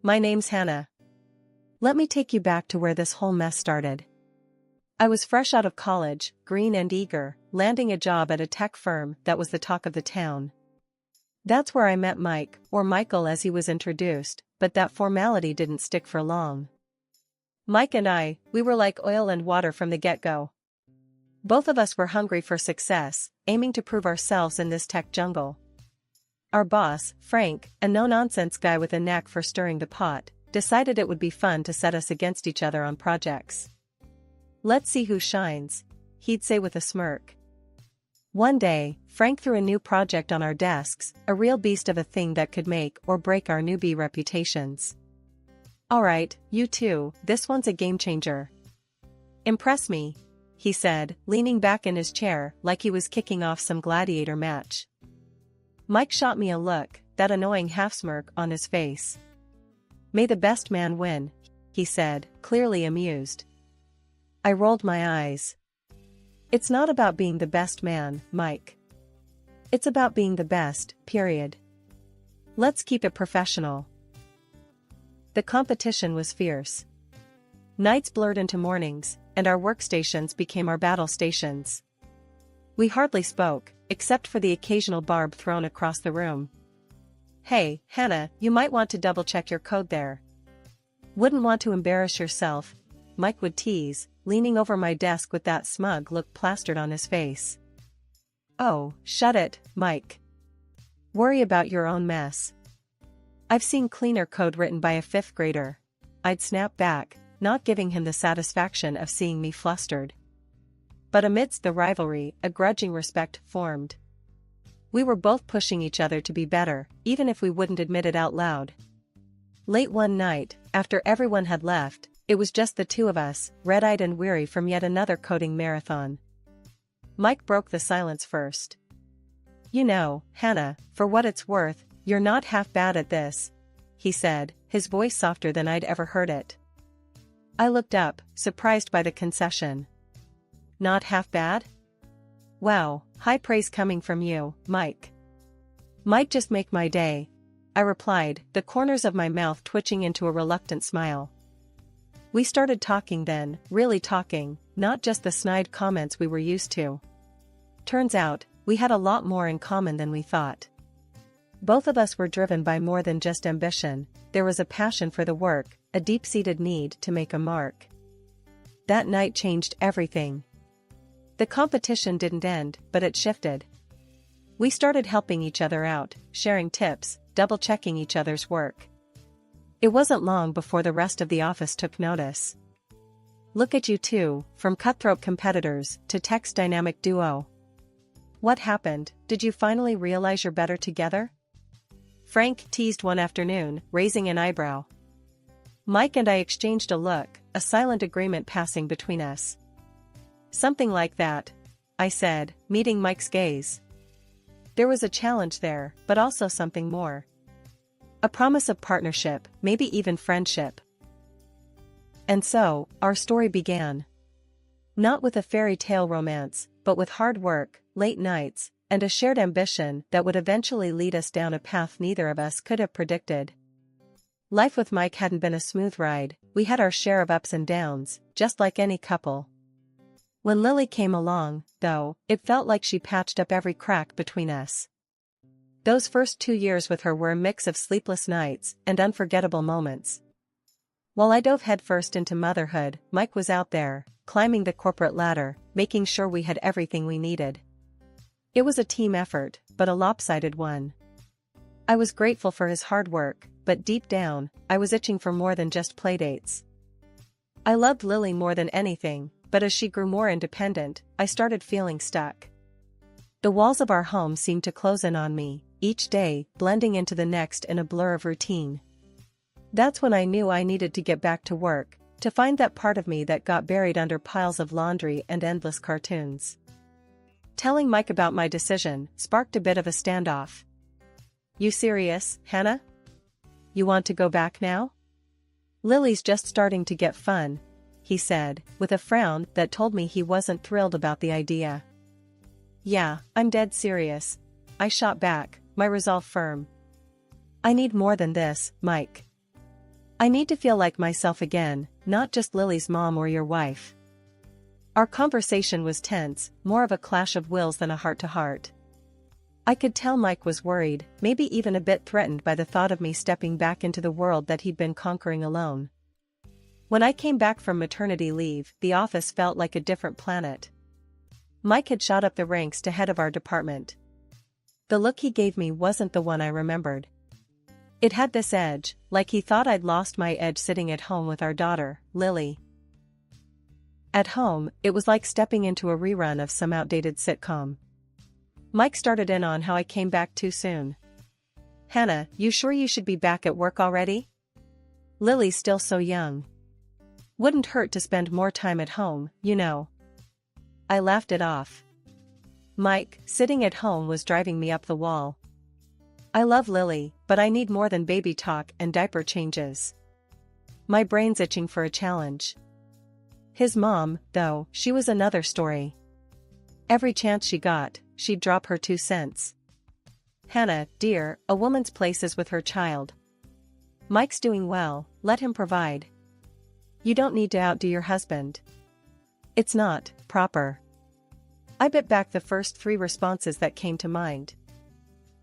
My name's Hannah. Let me take you back to where this whole mess started. I was fresh out of college, green and eager, landing a job at a tech firm that was the talk of the town. That's where I met Mike, or Michael as he was introduced, but that formality didn't stick for long. Mike and we were like oil and water from the get-go. Both of us were hungry for success, aiming to prove ourselves in this tech jungle. Our boss, Frank, a no-nonsense guy with a knack for stirring the pot, decided it would be fun to set us against each other on projects. Let's see who shines, he'd say with a smirk. One day, Frank threw a new project on our desks, a real beast of a thing that could make or break our newbie reputations. Alright, you two, this one's a game changer. Impress me, he said, leaning back in his chair like he was kicking off some gladiator match. Mike shot me a look, that annoying half-smirk on his face. May the best man win, he said, clearly amused. I rolled my eyes. It's not about being the best man, Mike. It's about being the best, period. Let's keep it professional. The competition was fierce. Nights blurred into mornings, and our workstations became our battle stations. We hardly spoke, except for the occasional barb thrown across the room. Hey, Hannah, you might want to double-check your code there. Wouldn't want to embarrass yourself, Mike would tease, leaning over my desk with that smug look plastered on his face. Oh, shut it, Mike. Worry about your own mess. I've seen cleaner code written by a fifth grader. I'd snap back, not giving him the satisfaction of seeing me flustered. But amidst the rivalry, a grudging respect formed. We were both pushing each other to be better, even if we wouldn't admit it out loud. Late one night, after everyone had left, it was just the two of us, red-eyed and weary from yet another coding marathon. Mike broke the silence first. You know, Hannah, for what it's worth, you're not half bad at this, he said, his voice softer than I'd ever heard it. I looked up, surprised by the concession. Not half bad? Wow, high praise coming from you, Mike. Might just make my day, I replied, the corners of my mouth twitching into a reluctant smile. We started talking then, really talking, not just the snide comments we were used to. Turns out, we had a lot more in common than we thought. Both of us were driven by more than just ambition, there was a passion for the work, a deep-seated need to make a mark. That night changed everything. The competition didn't end, but it shifted. We started helping each other out, sharing tips, double-checking each other's work. It wasn't long before the rest of the office took notice. Look at you two, from cutthroat competitors to tech's dynamic duo. What happened? Did you finally realize you're better together? Frank teased one afternoon, raising an eyebrow. Mike and I exchanged a look, a silent agreement passing between us. Something like that, I said, meeting Mike's gaze. There was a challenge there, but also something more. A promise of partnership, maybe even friendship. And so, our story began. Not with a fairy tale romance, but with hard work, late nights, and a shared ambition that would eventually lead us down a path neither of us could have predicted. Life with Mike hadn't been a smooth ride, we had our share of ups and downs, just like any couple. When Lily came along, though, it felt like she patched up every crack between us. Those first 2 years with her were a mix of sleepless nights and unforgettable moments. While I dove headfirst into motherhood, Mike was out there, climbing the corporate ladder, making sure we had everything we needed. It was a team effort, but a lopsided one. I was grateful for his hard work, but deep down, I was itching for more than just playdates. I loved Lily more than anything, but as she grew more independent, I started feeling stuck. The walls of our home seemed to close in on me, each day blending into the next in a blur of routine. That's when I knew I needed to get back to work, to find that part of me that got buried under piles of laundry and endless cartoons. Telling Mike about my decision sparked a bit of a standoff. You serious, Hannah? You want to go back now? Lily's just starting to get fun, he said, with a frown that told me he wasn't thrilled about the idea. Yeah, I'm dead serious, I shot back, my resolve firm. I need more than this, Mike. I need to feel like myself again, not just Lily's mom or your wife. Our conversation was tense, more of a clash of wills than a heart-to-heart. I could tell Mike was worried, maybe even a bit threatened by the thought of me stepping back into the world that he'd been conquering alone. When I came back from maternity leave, the office felt like a different planet. Mike had shot up the ranks to head of our department. The look he gave me wasn't the one I remembered. It had this edge, like he thought I'd lost my edge sitting at home with our daughter, Lily. At home, it was like stepping into a rerun of some outdated sitcom. Mike started in on how I came back too soon. "Hannah, you sure you should be back at work already? Lily's still so young. Wouldn't hurt to spend more time at home, you know." I laughed it off. Mike, sitting at home was driving me up the wall. I love Lily, but I need more than baby talk and diaper changes. My brain's itching for a challenge. His mom, though, she was another story. Every chance she got, she'd drop her 2 cents. "Hannah, dear, a woman's place is with her child. Mike's doing well, let him provide. You don't need to outdo your husband. It's not proper." I bit back the first 3 responses that came to mind.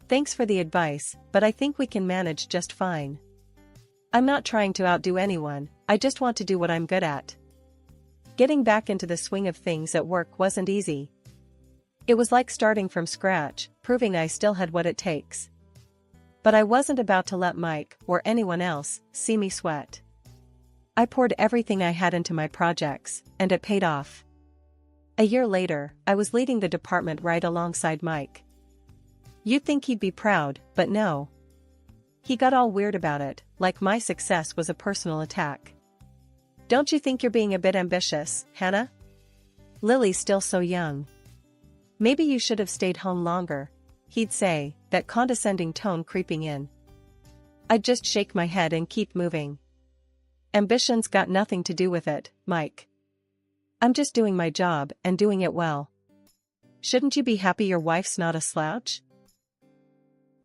"Thanks for the advice, but I think we can manage just fine. I'm not trying to outdo anyone, I just want to do what I'm good at." Getting back into the swing of things at work wasn't easy. It was like starting from scratch, proving I still had what it takes. But I wasn't about to let Mike, or anyone else, see me sweat. I poured everything I had into my projects, and it paid off. A year later, I was leading the department right alongside Mike. You'd think he'd be proud, but no. He got all weird about it, like my success was a personal attack. "Don't you think you're being a bit ambitious, Hannah? Lily's still so young. Maybe you should have stayed home longer," he'd say, that condescending tone creeping in. I'd just shake my head and keep moving. "Ambition's got nothing to do with it, Mike. I'm just doing my job and doing it well. Shouldn't you be happy your wife's not a slouch?"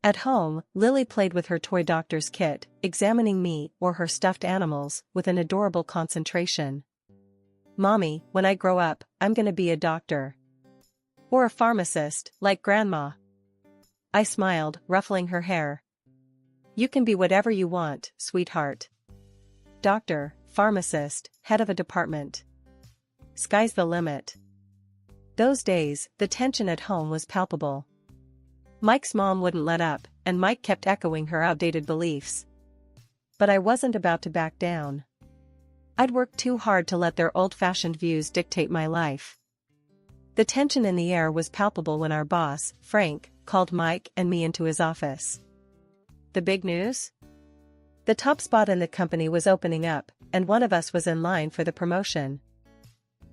At home, Lily played with her toy doctor's kit, examining me or her stuffed animals with an adorable concentration. "Mommy, when I grow up, I'm gonna be a doctor. Or a pharmacist, like Grandma." I smiled, ruffling her hair. "You can be whatever you want, sweetheart. Doctor, pharmacist, head of a department. Sky's the limit." Those days, the tension at home was palpable. Mike's mom wouldn't let up, and Mike kept echoing her outdated beliefs. But I wasn't about to back down. I'd worked too hard to let their old-fashioned views dictate my life. The tension in the air was palpable when our boss, Frank, called Mike and me into his office. The big news? The top spot in the company was opening up, and one of us was in line for the promotion.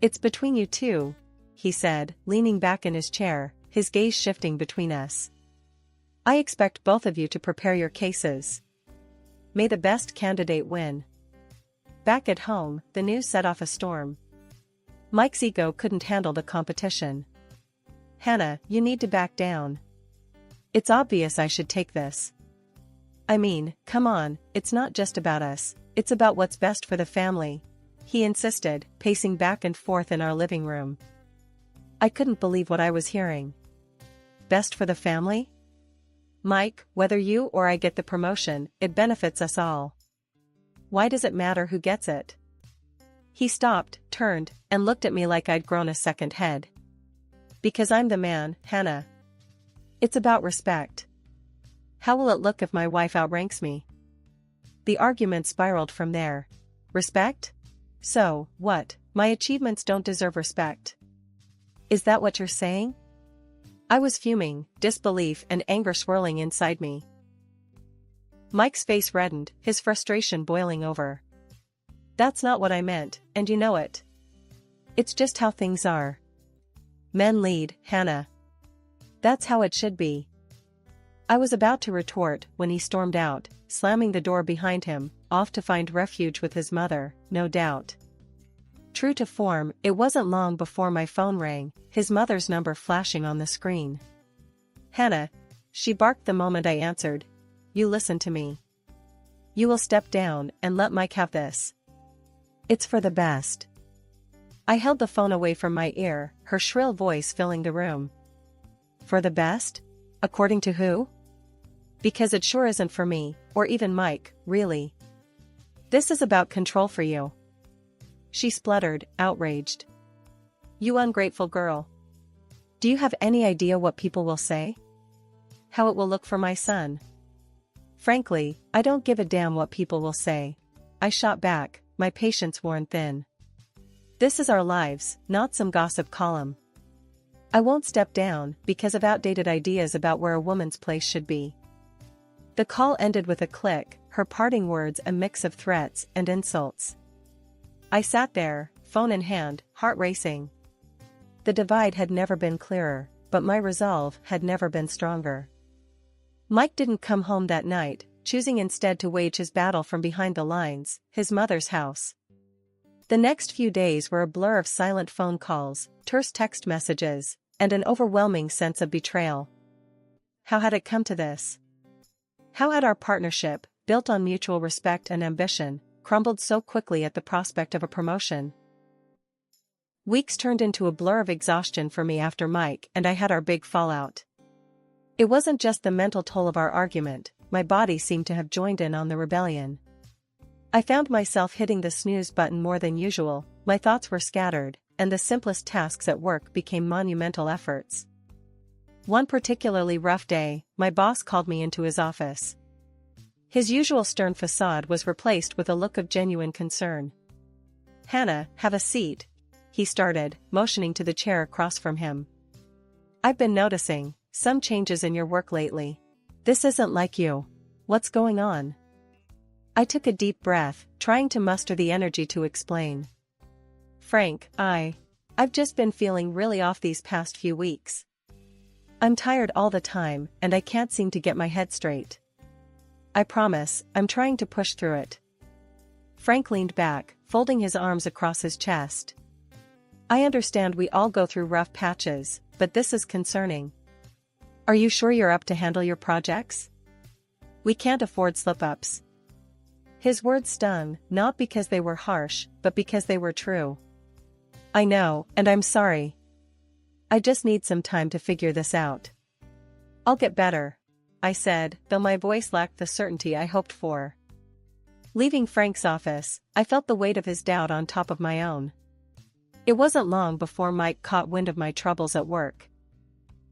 "It's between you two," he said, leaning back in his chair, his gaze shifting between us. "I expect both of you to prepare your cases. May the best candidate win." Back at home, the news set off a storm. Mike's ego couldn't handle the competition. "Hannah, you need to back down. It's obvious I should take this. I mean, come on, it's not just about us, it's about what's best for the family," he insisted, pacing back and forth in our living room. I couldn't believe what I was hearing. Best for the family? "Mike, whether you or I get the promotion, it benefits us all. Why does it matter who gets it?" He stopped, turned, and looked at me like I'd grown a second head. "Because I'm the man, Hannah. It's about respect. How will it look if my wife outranks me?" The argument spiraled from there. Respect? So, what, my achievements don't deserve respect? Is that what you're saying? I was fuming, disbelief and anger swirling inside me. Mike's face reddened, his frustration boiling over. "That's not what I meant, and you know it. It's just how things are. Men lead, Hannah. That's how it should be." I was about to retort when he stormed out, slamming the door behind him, off to find refuge with his mother, no doubt. True to form, it wasn't long before my phone rang, his mother's number flashing on the screen. "Hannah," she barked the moment I answered. "You listen to me. You will step down and let Mike have this. It's for the best. I held the phone away from my ear, her shrill voice filling the room. For the best? According to who? Because it sure isn't for me, or even Mike, really. This is about control for you. She spluttered, outraged. You ungrateful girl. Do you have any idea what people will say? How it will look for my son? Frankly, I don't give a damn what people will say. I shot back, my patience worn thin. This is our lives, not some gossip column. I won't step down because of outdated ideas about where a woman's place should be. The call ended with a click, her parting words a mix of threats and insults. I sat there, phone in hand, heart racing. The divide had never been clearer, but my resolve had never been stronger. Mike didn't come home that night, choosing instead to wage his battle from behind the lines, his mother's house. The next few days were a blur of silent phone calls, terse text messages, and an overwhelming sense of betrayal. How had it come to this? How had our partnership, built on mutual respect and ambition, crumbled so quickly at the prospect of a promotion? Weeks turned into a blur of exhaustion for me after Mike and I had our big fallout. It wasn't just the mental toll of our argument, my body seemed to have joined in on the rebellion. I found myself hitting the snooze button more than usual, my thoughts were scattered, and the simplest tasks at work became monumental efforts. One particularly rough day, my boss called me into his office. His usual stern facade was replaced with a look of genuine concern. Hannah, have a seat, he started, motioning to the chair across from him. I've been noticing some changes in your work lately. This isn't like you. What's going on? I took a deep breath, trying to muster the energy to explain. Frank, I've just been feeling really off these past few weeks. I'm tired all the time, and I can't seem to get my head straight. I promise, I'm trying to push through it. Frank leaned back, folding his arms across his chest. I understand we all go through rough patches, but this is concerning. Are you sure you're up to handle your projects? We can't afford slip-ups. His words stung, not because they were harsh, but because they were true. I know, and I'm sorry. I just need some time to figure this out. I'll get better, I said, though my voice lacked the certainty I hoped for. Leaving Frank's office, I felt the weight of his doubt on top of my own. It wasn't long before Mike caught wind of my troubles at work.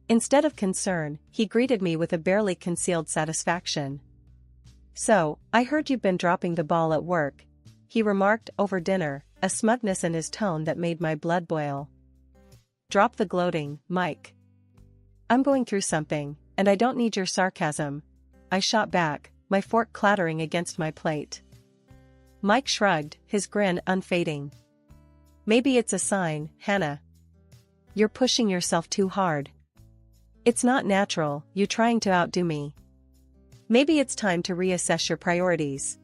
Instead of concern, he greeted me with a barely concealed satisfaction. So, I heard you've been dropping the ball at work, he remarked over dinner, a smugness in his tone that made my blood boil. Drop the gloating, Mike. I'm going through something, and I don't need your sarcasm. I shot back, my fork clattering against my plate. Mike shrugged, his grin unfading. Maybe it's a sign, Hannah. You're pushing yourself too hard. It's not natural, you trying to outdo me. Maybe it's time to reassess your priorities.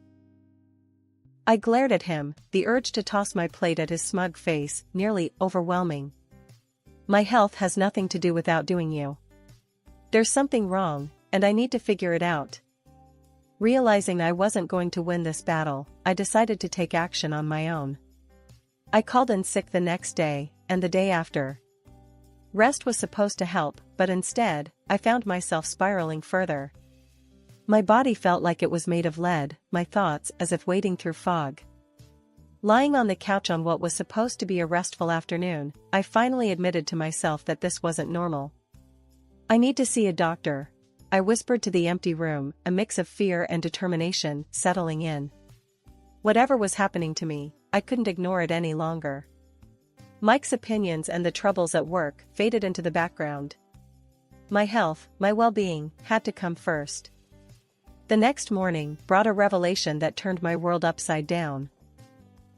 I glared at him, the urge to toss my plate at his smug face nearly overwhelming. My health has nothing to do with outdoing you. There's something wrong, and I need to figure it out. Realizing I wasn't going to win this battle, I decided to take action on my own. I called in sick the next day, and the day after. Rest was supposed to help, but instead, I found myself spiraling further. My body felt like it was made of lead, my thoughts as if wading through fog. Lying on the couch on what was supposed to be a restful afternoon, I finally admitted to myself that this wasn't normal. I need to see a doctor, I whispered to the empty room, a mix of fear and determination settling in. Whatever was happening to me, I couldn't ignore it any longer. Mike's opinions and the troubles at work faded into the background. My health, my well-being, had to come first. The next morning brought a revelation that turned my world upside down.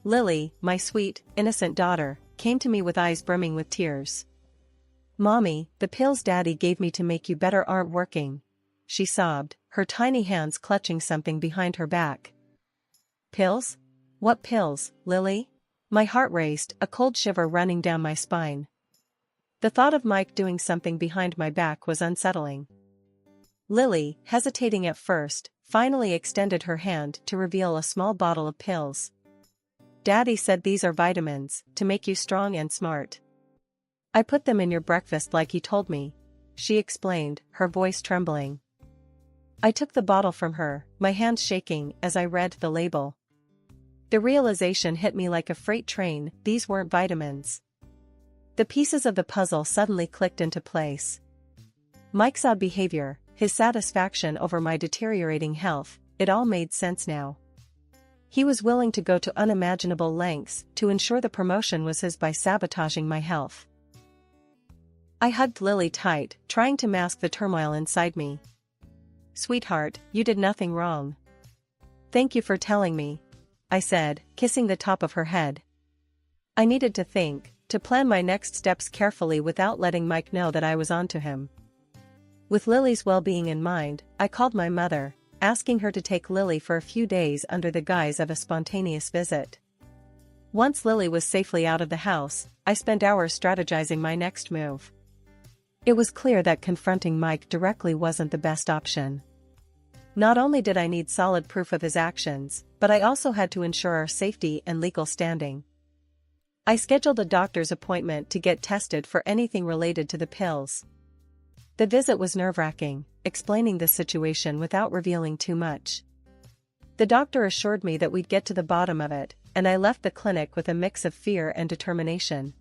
Lily, my sweet, innocent daughter, came to me with eyes brimming with tears. Mommy, the pills Daddy gave me to make you better aren't working, she sobbed, her tiny hands clutching something behind her back. Pills? What pills, Lily? My heart raced, a cold shiver running down my spine. The thought of Mike doing something behind my back was unsettling. Lily, hesitating at first, finally extended her hand to reveal a small bottle of pills. "Daddy said these are vitamins, to make you strong and smart. I put them in your breakfast like he told me," she explained, her voice trembling. I took the bottle from her, my hands shaking as I read the label. The realization hit me like a freight train, these weren't vitamins. The pieces of the puzzle suddenly clicked into place. Mike's odd behavior, his satisfaction over my deteriorating health, it all made sense now. He was willing to go to unimaginable lengths to ensure the promotion was his by sabotaging my health. I hugged Lily tight, trying to mask the turmoil inside me. "Sweetheart, you did nothing wrong. Thank you for telling me," I said, kissing the top of her head. I needed to think, to plan my next steps carefully without letting Mike know that I was onto him. With Lily's well-being in mind, I called my mother, asking her to take Lily for a few days under the guise of a spontaneous visit. Once Lily was safely out of the house, I spent hours strategizing my next move. It was clear that confronting Mike directly wasn't the best option. Not only did I need solid proof of his actions, but I also had to ensure our safety and legal standing. I scheduled a doctor's appointment to get tested for anything related to the pills. The visit was nerve-wracking, explaining the situation without revealing too much. The doctor assured me that we'd get to the bottom of it, and I left the clinic with a mix of fear and determination.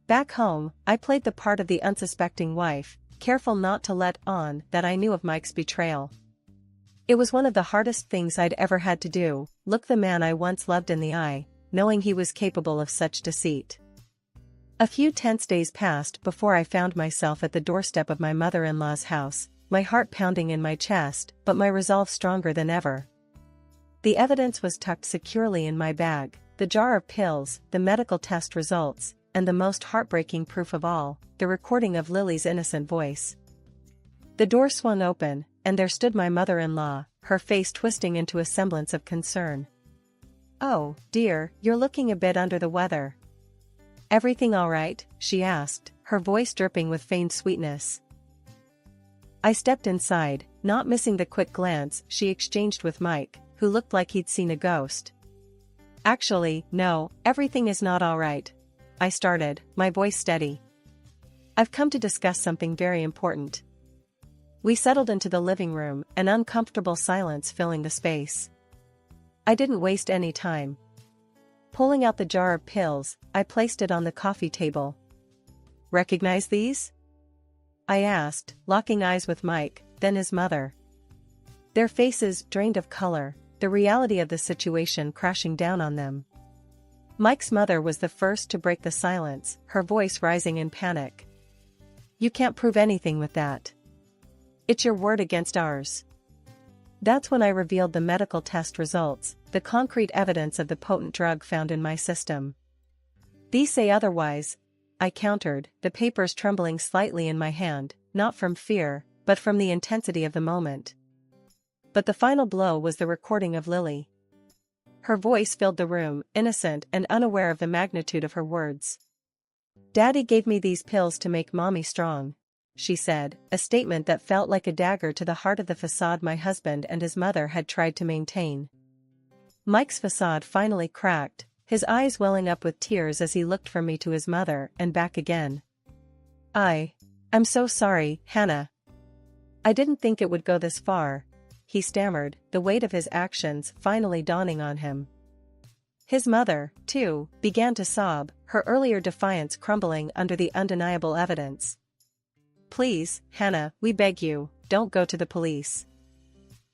Back home, I played the part of the unsuspecting wife, careful not to let on that I knew of Mike's betrayal. It was one of the hardest things I'd ever had to do, look the man I once loved in the eye, knowing he was capable of such deceit. A few tense days passed before I found myself at the doorstep of my mother-in-law's house, my heart pounding in my chest, but my resolve stronger than ever. The evidence was tucked securely in my bag, the jar of pills, the medical test results, and the most heartbreaking proof of all, the recording of Lily's innocent voice. The door swung open, and there stood my mother-in-law, her face twisting into a semblance of concern. "Oh, dear, you're looking a bit under the weather. Everything all right?" she asked, her voice dripping with feigned sweetness. I stepped inside, not missing the quick glance she exchanged with Mike, who looked like he'd seen a ghost. "Actually, no, everything is not all right," I started, my voice steady. "I've come to discuss something very important." We settled into the living room, an uncomfortable silence filling the space. I didn't waste any time. Pulling out the jar of pills, I placed it on the coffee table. "Recognize these?" I asked, locking eyes with Mike, then his mother. Their faces drained of color, the reality of the situation crashing down on them. Mike's mother was the first to break the silence, her voice rising in panic. "You can't prove anything with that. It's your word against ours." That's when I revealed the medical test results, the concrete evidence of the potent drug found in my system. "These say otherwise," I countered, the papers trembling slightly in my hand, not from fear, but from the intensity of the moment. But the final blow was the recording of Lily. Her voice filled the room, innocent and unaware of the magnitude of her words. "Daddy gave me these pills to make Mommy strong," she said, a statement that felt like a dagger to the heart of the facade my husband and his mother had tried to maintain. Mike's facade finally cracked, his eyes welling up with tears as he looked from me to his mother and back again. I'm so sorry, Hannah. I didn't think it would go this far," he stammered, the weight of his actions finally dawning on him. His mother, too, began to sob, her earlier defiance crumbling under the undeniable evidence. "Please, Hannah, we beg you, don't go to the police.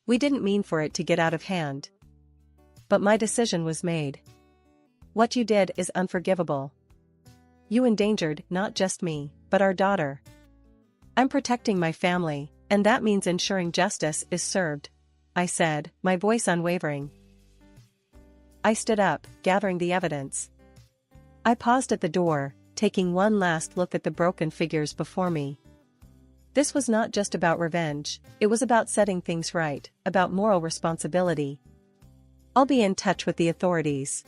We didn't mean for it to get out of hand. But my decision was made. What you did is unforgivable. You endangered not just me, but our daughter. I'm protecting my family, and that means ensuring justice is served," I said, my voice unwavering. I stood up, gathering the evidence. I paused at the door, taking one last look at the broken figures before me. This was not just about revenge, it was about setting things right, about moral responsibility. "I'll be in touch with the authorities.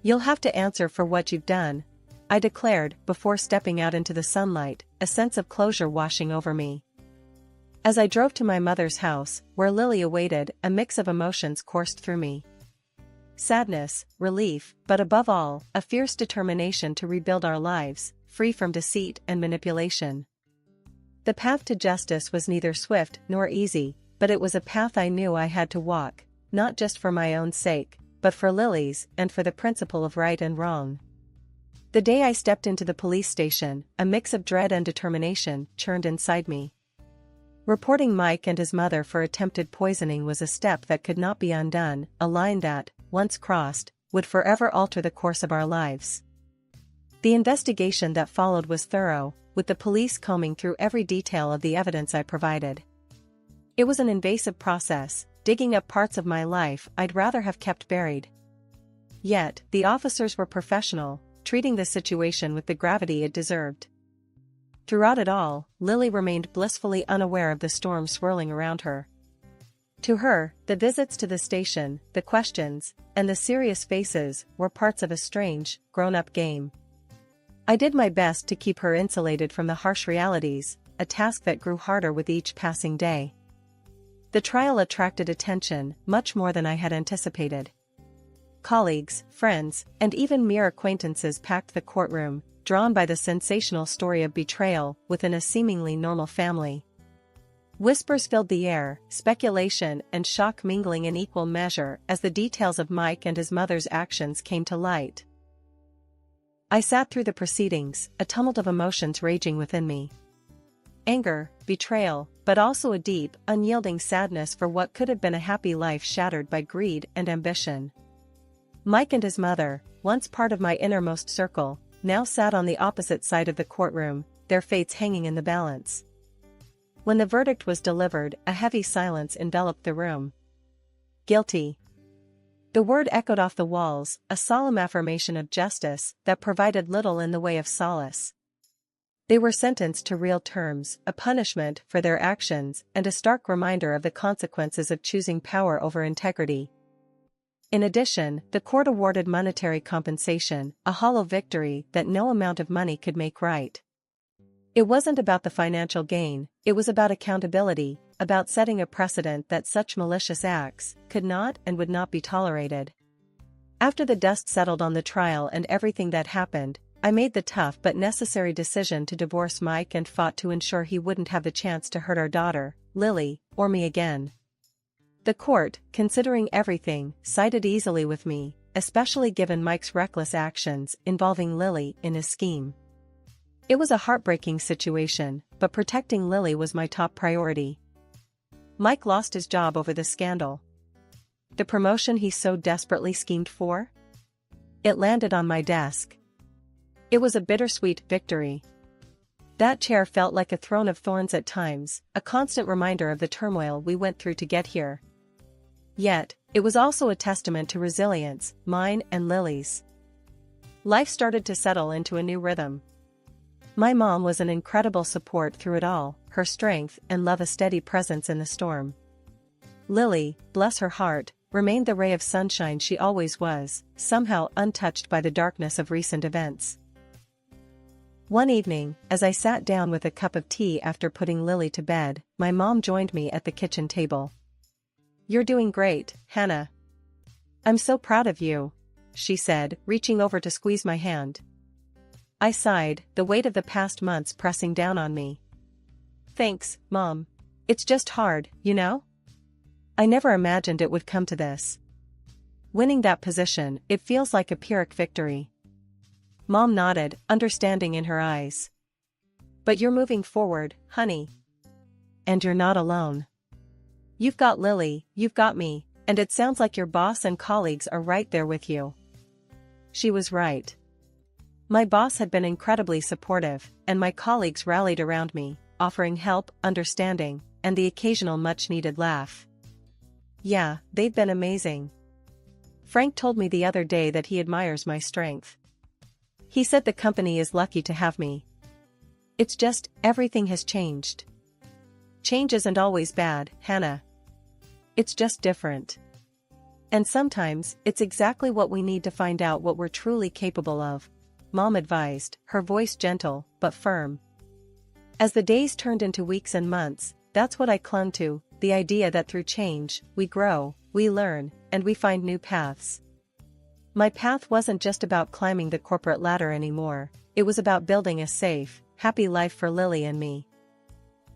You'll have to answer for what you've done," I declared before stepping out into the sunlight, a sense of closure washing over me. As I drove to my mother's house, where Lily awaited, a mix of emotions coursed through me. Sadness, relief, but above all, a fierce determination to rebuild our lives, free from deceit and manipulation. The path to justice was neither swift nor easy, but it was a path I knew I had to walk, not just for my own sake, but for Lily's and for the principle of right and wrong. The day I stepped into the police station, a mix of dread and determination churned inside me. Reporting Mike and his mother for attempted poisoning was a step that could not be undone, a line that, once crossed, would forever alter the course of our lives. The investigation that followed was thorough, with the police combing through every detail of the evidence I provided. It was an invasive process, digging up parts of my life I'd rather have kept buried. Yet, the officers were professional, treating the situation with the gravity it deserved. Throughout it all, Lily remained blissfully unaware of the storm swirling around her. To her, the visits to the station, the questions, and the serious faces were parts of a strange, grown-up game. I did my best to keep her insulated from the harsh realities, a task that grew harder with each passing day. The trial attracted attention, much more than I had anticipated. Colleagues, friends, and even mere acquaintances packed the courtroom, drawn by the sensational story of betrayal within a seemingly normal family. Whispers filled the air, speculation and shock mingling in equal measure as the details of Mike and his mother's actions came to light. I sat through the proceedings, a tumult of emotions raging within me. Anger, betrayal, but also a deep, unyielding sadness for what could have been a happy life shattered by greed and ambition. Mike and his mother, once part of my innermost circle, now sat on the opposite side of the courtroom, their fates hanging in the balance. When the verdict was delivered, a heavy silence enveloped the room. Guilty. The word echoed off the walls, a solemn affirmation of justice that provided little in the way of solace. They were sentenced to real terms, a punishment for their actions and a stark reminder of the consequences of choosing power over integrity. In addition, the court awarded monetary compensation, a hollow victory that no amount of money could make right. It wasn't about the financial gain, it was about accountability, about setting a precedent that such malicious acts could not and would not be tolerated. After the dust settled on the trial and everything that happened, I made the tough but necessary decision to divorce Mike and fought to ensure he wouldn't have the chance to hurt our daughter, Lily, or me again. The court, considering everything, sided easily with me, especially given Mike's reckless actions involving Lily in his scheme. It was a heartbreaking situation, but protecting Lily was my top priority. Mike lost his job over the scandal. The promotion he so desperately schemed for? It landed on my desk. It was a bittersweet victory. That chair felt like a throne of thorns at times, a constant reminder of the turmoil we went through to get here. Yet, it was also a testament to resilience, mine and Lily's. Life started to settle into a new rhythm. My mom was an incredible support through it all, her strength and love a steady presence in the storm. Lily, bless her heart, remained the ray of sunshine she always was, somehow untouched by the darkness of recent events. One evening, as I sat down with a cup of tea after putting Lily to bed, my mom joined me at the kitchen table. "You're doing great, Hannah. I'm so proud of you," she said, reaching over to squeeze my hand. I sighed, the weight of the past months pressing down on me. "Thanks, Mom. It's just hard, you know? I never imagined it would come to this. Winning that position, it feels like a Pyrrhic victory." Mom nodded, understanding in her eyes. "But you're moving forward, honey. And you're not alone. You've got Lily, you've got me, and it sounds like your boss and colleagues are right there with you." She was right. My boss had been incredibly supportive, and my colleagues rallied around me, offering help, understanding, and the occasional much-needed laugh. Yeah, they've been amazing. Frank told me the other day that he admires my strength. He said the company is lucky to have me. It's just, everything has changed. Change isn't always bad, Hannah. It's just different. And sometimes, it's exactly what we need to find out what we're truly capable of, Mom advised, her voice gentle, but firm. As the days turned into weeks and months, That's what I clung to, the idea that through change, we grow, we learn, and we find new paths. My path wasn't just about climbing the corporate ladder anymore, it was about building a safe, happy life for Lily and me.